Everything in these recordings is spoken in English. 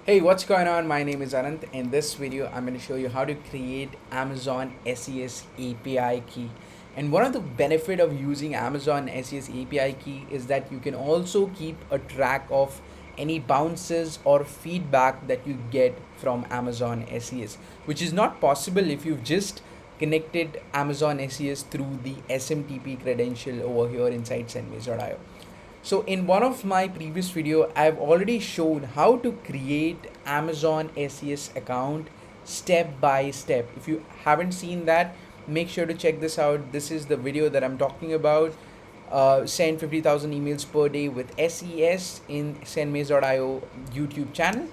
Hey, what's going on? My name is Anant. In this video, I'm going to show you how to create Amazon SES API key. And one of the benefit of using Amazon SES API key is that you can also keep a track of any bounces or feedback that you get from Amazon SES, which is not possible if you've just connected Amazon SES through the SMTP credential over here inside SendMails.io. So in one of my previous video, I've already shown how to create Amazon SES account step by step. If you haven't seen that, make sure to check this out. This is the video that I'm talking about. Send 50,000 emails per day with SES in SendMails.io YouTube channel.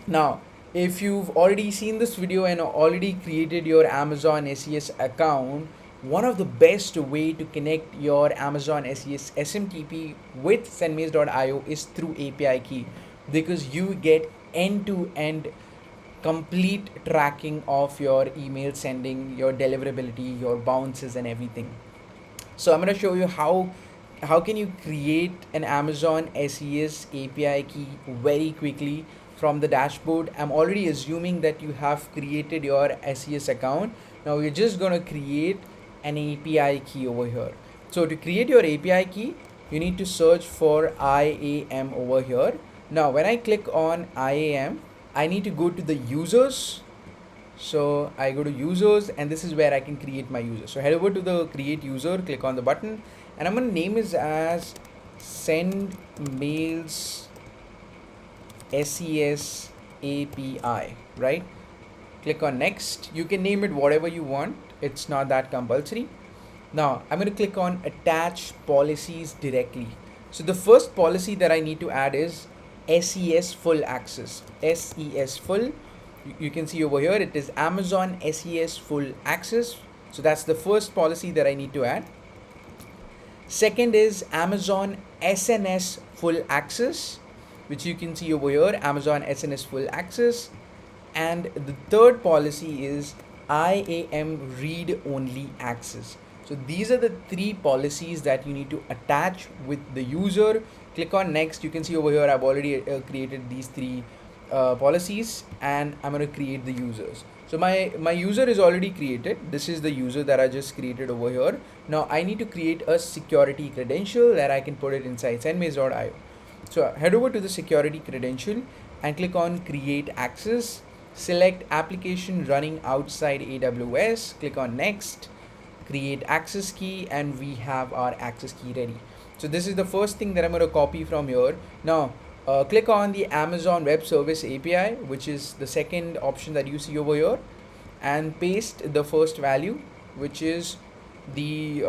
Now, if you've already seen this video and already created your Amazon SES account, one of the best way to connect your Amazon SES SMTP with SendMails.io is through API key, because you get end-to-end complete tracking of your email sending, your deliverability, your bounces and everything. So I'm going to show you how can you create an Amazon SES API key very quickly from the dashboard. I'm already assuming that you have created your SES account. Now we're just going to create an API key over here. So to create your API key, you need to search for IAM over here. Now when I click on IAM, I need to go to the users. So I go to users, and this is where I can create my user. So head over to the create user, click on the button, and I'm going to name it as SendMails SES API, right? Click on next. You can name it whatever you want. It's not that compulsory. Now I'm going to click on attach policies directly. So the first policy that I need to add is SES full access. SES full. You can see over here it is Amazon SES full access. So that's the first policy that I need to add. Second is Amazon SNS full access, which you can see over here, Amazon SNS full access. And the third policy is IAM read only access. So these are the three policies that you need to attach with the user. Click on next. You can see over here I've already created these three policies, and I'm going to create the users. So my user is already created. This is the user that I just created over here. Now I need to create a security credential that I can put it inside SendMails.io. So head over to the security credential and click on create access. Select application running outside AWS. Click on next, create access key, and we have our access key ready. So this is the first thing that I'm going to copy from here. Now click on the Amazon Web Service API, which is the second option that you see over here, and paste the first value, which is the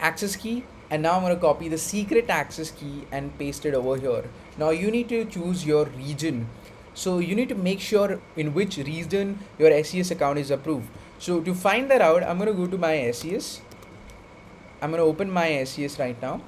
access key. And now I'm going to copy the secret access key and paste it over here. Now you need to choose your region. So you need to make sure in which region your SES account is approved. So to find that out, I'm going to go to my SES. I'm going to open my SES right now.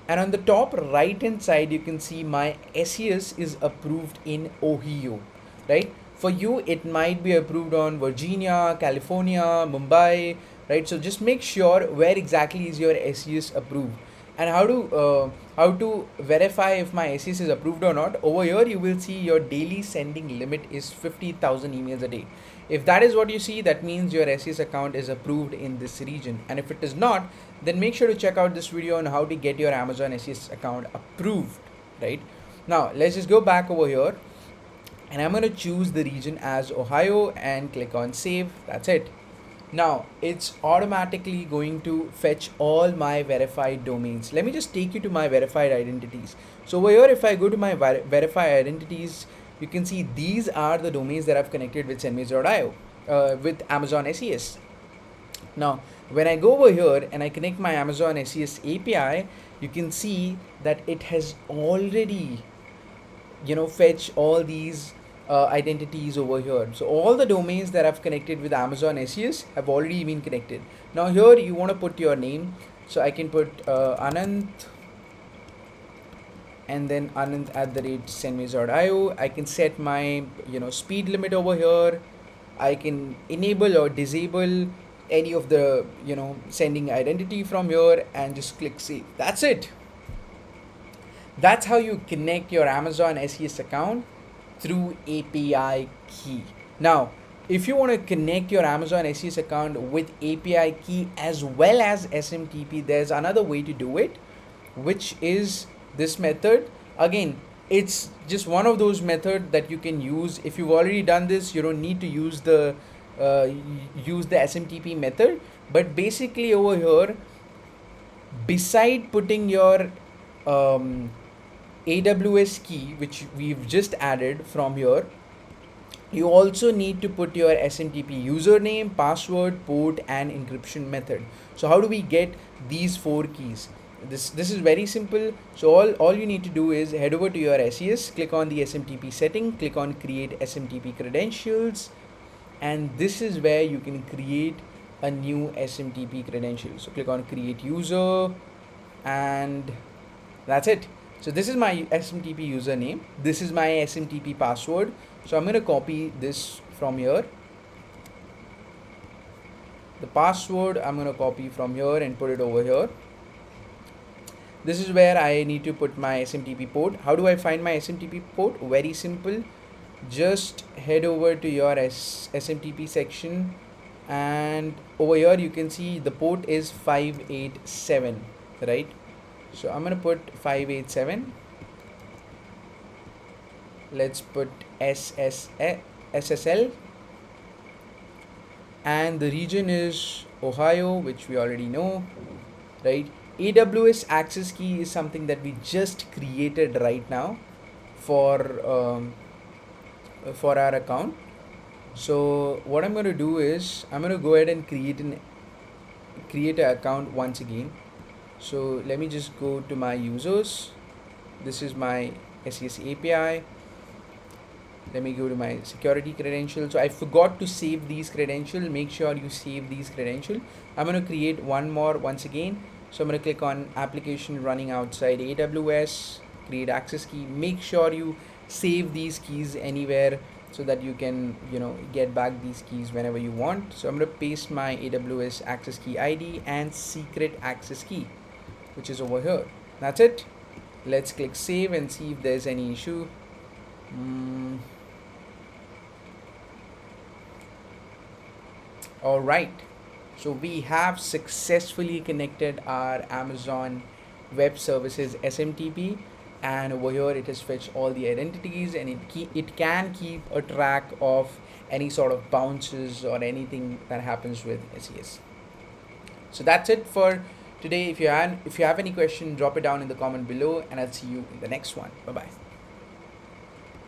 And on the top right hand side, you can see my SES is approved in Ohio, right? For you, it might be approved on Virginia, California, Mumbai, right? So just make sure where exactly is your SES approved. And how to verify if my SES is approved or not. Over here, you will see your daily sending limit is 50,000 emails a day. If that is what you see, that means your SES account is approved in this region. And if it is not, then make sure to check out this video on how to get your Amazon SES account approved, right? Now let's just go back over here, and I'm going to choose the region as Ohio and click on save. That's it. Now it's automatically going to fetch all my verified domains. Let me just take you to my verified identities. So over here, if I go to my verified identities, you can see these are the domains that I've connected with SendMails.io with Amazon SES. Now when I go over here and I connect my Amazon SES API, you can see that it has already fetch all these identities over here. So all the domains that I've connected with Amazon SES have already been connected. Now here you want to put your name. So I can put Anant, and then Anant@SendMails.io. I can set my speed limit over here. I can enable or disable any of the sending identity from here, and just click save. That's it. That's how you connect your Amazon SES account through API key. Now, if you want to connect your Amazon SES account with API key as well as SMTP, there's another way to do it, which is this method. Again, it's just one of those methods that you can use. If you've already done this, you don't need to use the SMTP method. But basically over here, beside putting your AWS key, which we've just added from here, you also need to put your SMTP username, password, port, and encryption method. So how do we get these 4 keys? This is very simple. So all you need to do is head over to your SES, click on the SMTP setting, click on create SMTP credentials, and this is where you can create a new SMTP credential. So click on create user, and that's it. So this is my SMTP username, this is my SMTP password. So I'm going to copy this from here. The password I'm going to copy from here and put it over here. This is where I need to put my SMTP port. How do I find my SMTP port? Very simple. Just head over to your SMTP section, and over here you can see the port is 587, right? So I'm going to put 587. Let's put SSL, and the region is Ohio, which we already know, right? AWS access key is something that we just created right now for our account. So what I'm going to do is I'm going to go ahead and create an account once again. So let me just go to my users. This is my SES API. Let me go to my security credentials. So I forgot to save these credentials. Make sure you save these credentials. I'm going to create one more once again. So I'm going to click on application running outside AWS, create access key. Make sure you save these keys anywhere so that you can, get back these keys whenever you want. So I'm going to paste my AWS access key ID and secret access key, which is over here. That's it. Let's click save and see if there's any issue. All right. So we have successfully connected our Amazon Web Services SMTP, and over here it has fetched all the identities, and it can keep a track of any sort of bounces or anything that happens with SES. So that's it for today. If you have any question, drop it down in the comment below, and I'll see you in the next one. Bye bye.